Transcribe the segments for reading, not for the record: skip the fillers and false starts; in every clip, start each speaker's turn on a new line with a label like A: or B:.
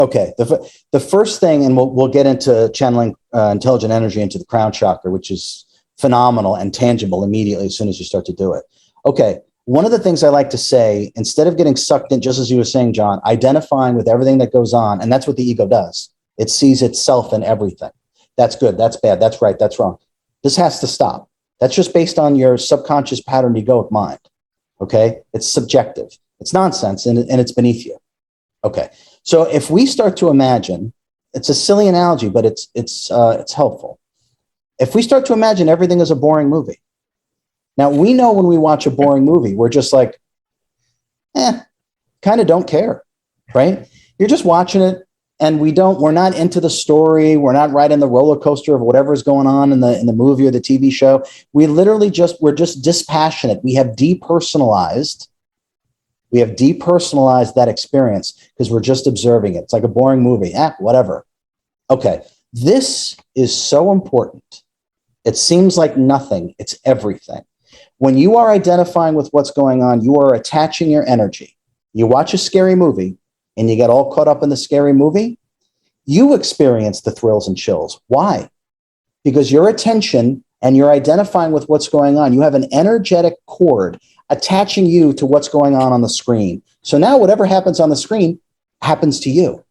A: Okay. The first thing, and we'll get into channeling intelligent energy into the crown chakra, which is phenomenal and tangible immediately as soon as you start to do it. Okay. One of the things I like to say, instead of getting sucked in, just as you were saying, John, identifying with everything that goes on, and that's what the ego does. It sees itself in everything. That's good. That's bad. That's right. That's wrong. This has to stop. That's just based on your subconscious pattern egoic mind. Okay. It's subjective. It's nonsense, and it's beneath you. Okay. So if we start to imagine, it's a silly analogy, but it's helpful. If we start to imagine everything as a boring movie. Now, we know when we watch a boring movie, we're just like, kind of don't care, right? You're just watching it, and we're not into the story. We're not riding the roller coaster of whatever's going on in the movie or the TV show. We're just dispassionate. We have depersonalized that experience because we're just observing it. It's like a boring movie. Whatever. Okay. This is so important. It seems like nothing. It's everything. When you are identifying with what's going on, you are attaching your energy. You watch a scary movie and you get all caught up in the scary movie. You experience the thrills and chills. Why? Because your attention and you're identifying with what's going on. You have an energetic cord attaching you to what's going on the screen. So now whatever happens on the screen happens to you.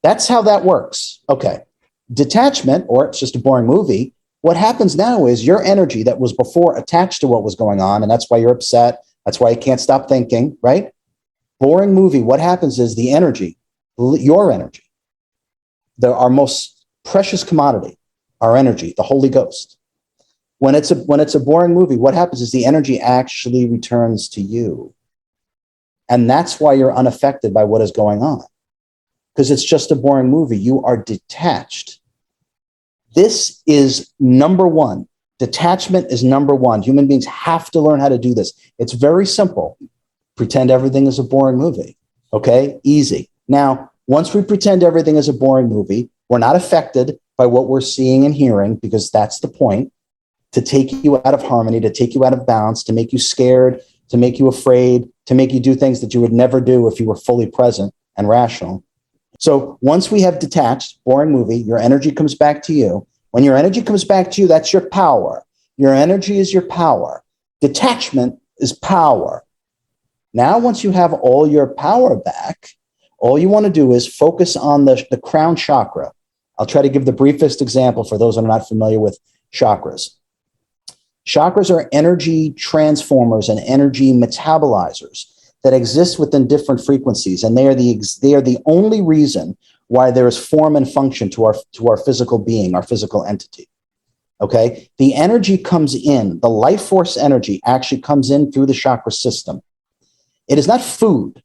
A: That's how that works. Okay. Detachment, or it's just a boring movie. What happens now is your energy that was before attached to what was going on, and that's why you're upset. That's why you can't stop thinking, right? Boring movie. What happens is the energy, your energy, our most precious commodity, our energy, the Holy Ghost. When it's a boring movie, what happens is the energy actually returns to you. And that's why you're unaffected by what is going on. Because it's just a boring movie. You are detached. This is number one. Detachment is number one. Human beings have to learn how to do this. It's very simple. Pretend everything is a boring movie. Okay? Easy. Now, once we pretend everything is a boring movie, we're not affected by what we're seeing and hearing, because that's the point, to take you out of harmony, to take you out of balance, to make you scared, to make you afraid, to make you do things that you would never do if you were fully present and rational. So once we have detached, boring movie, your energy comes back to you. When your energy comes back to you, that's your power. Your energy is your power. Detachment is power. Now, once you have all your power back, all you want to do is focus on the crown chakra. I'll try to give the briefest example for those that are not familiar with chakras. Chakras are energy transformers and energy metabolizers that exist within different frequencies, and they are the only reason why there is form and function to our physical being, our physical entity. Okay, the energy comes in, the life force energy actually comes in through the chakra system. It is not food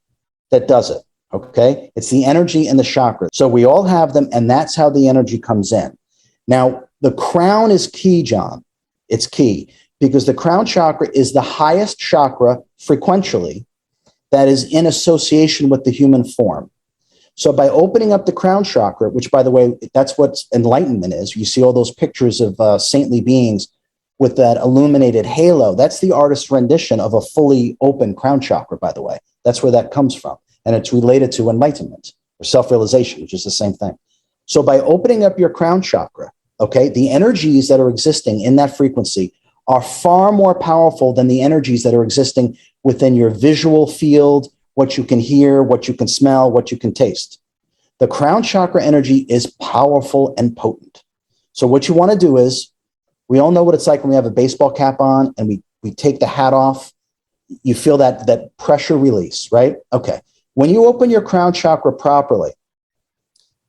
A: that does it. Okay, it's the energy in the chakras. So we all have them, and that's how the energy comes in. Now, the crown is key, John. It's key because the crown chakra is the highest chakra frequentially that is in association with the human form. So by opening up the crown chakra, which, by the way, that's what enlightenment is. You see all those pictures of saintly beings with that illuminated halo. That's the artist's rendition of a fully open crown chakra, by the way. That's where that comes from. And it's related to enlightenment or self-realization, which is the same thing. So by opening up your crown chakra, okay, the energies that are existing in that frequency are far more powerful than the energies that are existing within your visual field, what you can hear, what you can smell, what you can taste. The crown chakra energy is powerful and potent. So what you want to do is, we all know what it's like when we have a baseball cap on and we take the hat off. You feel that pressure release, right? Okay. When you open your crown chakra properly,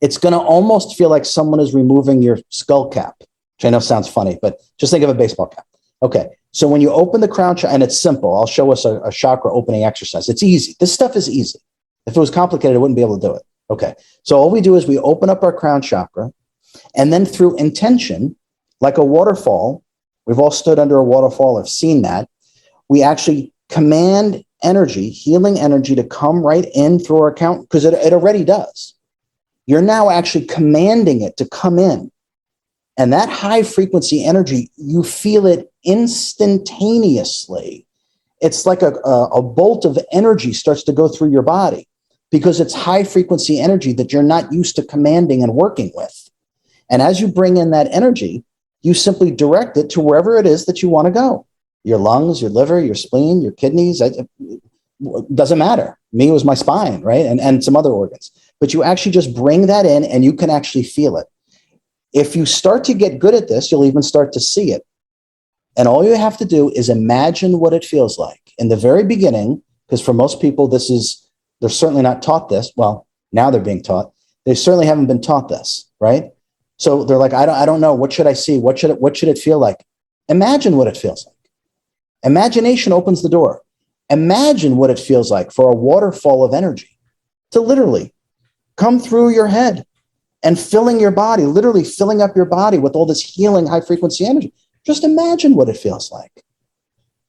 A: it's going to almost feel like someone is removing your skull cap, which I know sounds funny, but just think of a baseball cap. Okay. So when you open the crown chakra, and it's simple, I'll show us a chakra opening exercise. It's easy. This stuff is easy. If it was complicated, I wouldn't be able to do it. Okay. So all we do is we open up our crown chakra, and then through intention, like a waterfall, we've all stood under a waterfall, have seen that. We actually command energy, healing energy, to come right in through our crown, because it already does. You're now actually commanding it to come in. And that high frequency energy, you feel it instantaneously. It's like a bolt of energy starts to go through your body. because it's high frequency energy that you're not used to commanding and working with. And as you bring in that energy, you simply direct it to wherever it is that you want to go. Your lungs, your liver, your spleen, your kidneys, doesn't matter. Me, it was my spine, right? And some other organs. But you actually just bring that in and you can actually feel it. If you start to get good at this, you'll even start to see it. And all you have to do is imagine what it feels like. In the very beginning, because for most people, they're certainly not taught this. Well, now they're being taught. They certainly haven't been taught this, right? So they're like, I don't know. What should I see? What should it feel like? Imagine what it feels like. Imagination opens the door. Imagine what it feels like for a waterfall of energy to literally come through your head and filling your body, literally filling up your body with all this healing high frequency energy. Just imagine what it feels like.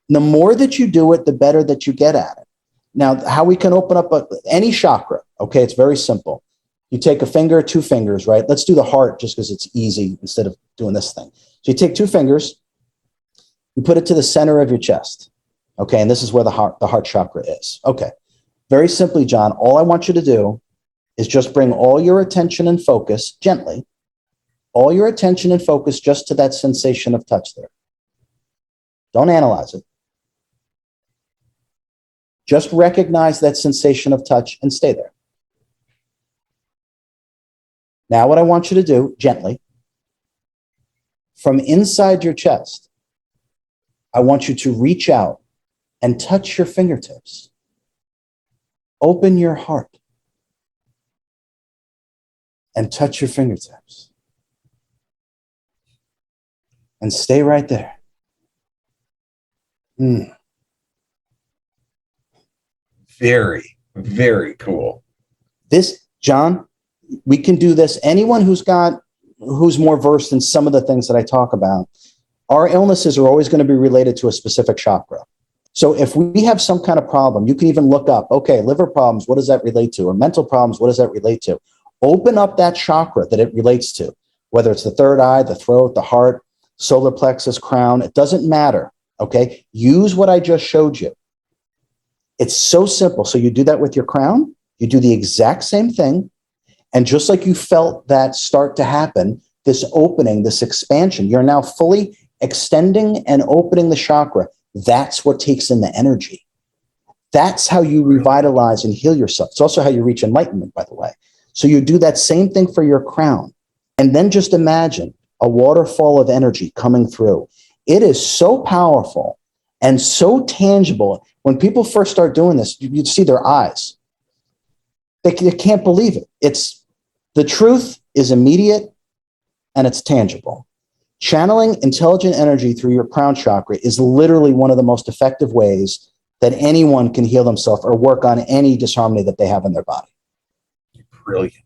A: The more that you do it, the better that you get at it. Now, how we can open up any chakra, okay, it's very simple. You take a finger, 2 fingers, right? Let's do the heart just because it's easy instead of doing this thing. So you take 2 fingers, you put it to the center of your chest, okay? And this is where the heart chakra is. Okay, very simply, John, all I want you to do is just bring all your attention and focus gently, all your attention and focus just to that sensation of touch there. Don't analyze it. Just recognize that sensation of touch and stay there. Now, what I want you to do, gently, from inside your chest, I want you to reach out and touch your fingertips. Open your heart and touch your fingertips. And stay right there.
B: Very, very cool.
A: This, John, we can do this. Anyone who's more versed in some of the things that I talk about, our illnesses are always going to be related to a specific chakra. So if we have some kind of problem, you can even look up, okay, liver problems, what does that relate to? Or mental problems, what does that relate to? Open up that chakra that it relates to, whether it's the third eye, the throat, the heart, solar plexus, crown, it doesn't matter, okay? Use what I just showed you. It's so simple. So you do that with your crown, you do the exact same thing, and just like you felt that start to happen, this opening, this expansion, you're now fully extending and opening the chakra. That's what takes in the energy. That's how you revitalize and heal yourself. It's also how you reach enlightenment, by the way. So you do that same thing for your crown. And then just imagine a waterfall of energy coming through. It is so powerful and so tangible. When people first start doing this, you'd see their eyes. They can't believe it. The truth is immediate and it's tangible. Channeling intelligent energy through your crown chakra is literally one of the most effective ways that anyone can heal themselves or work on any disharmony that they have in their body.
B: Brilliant.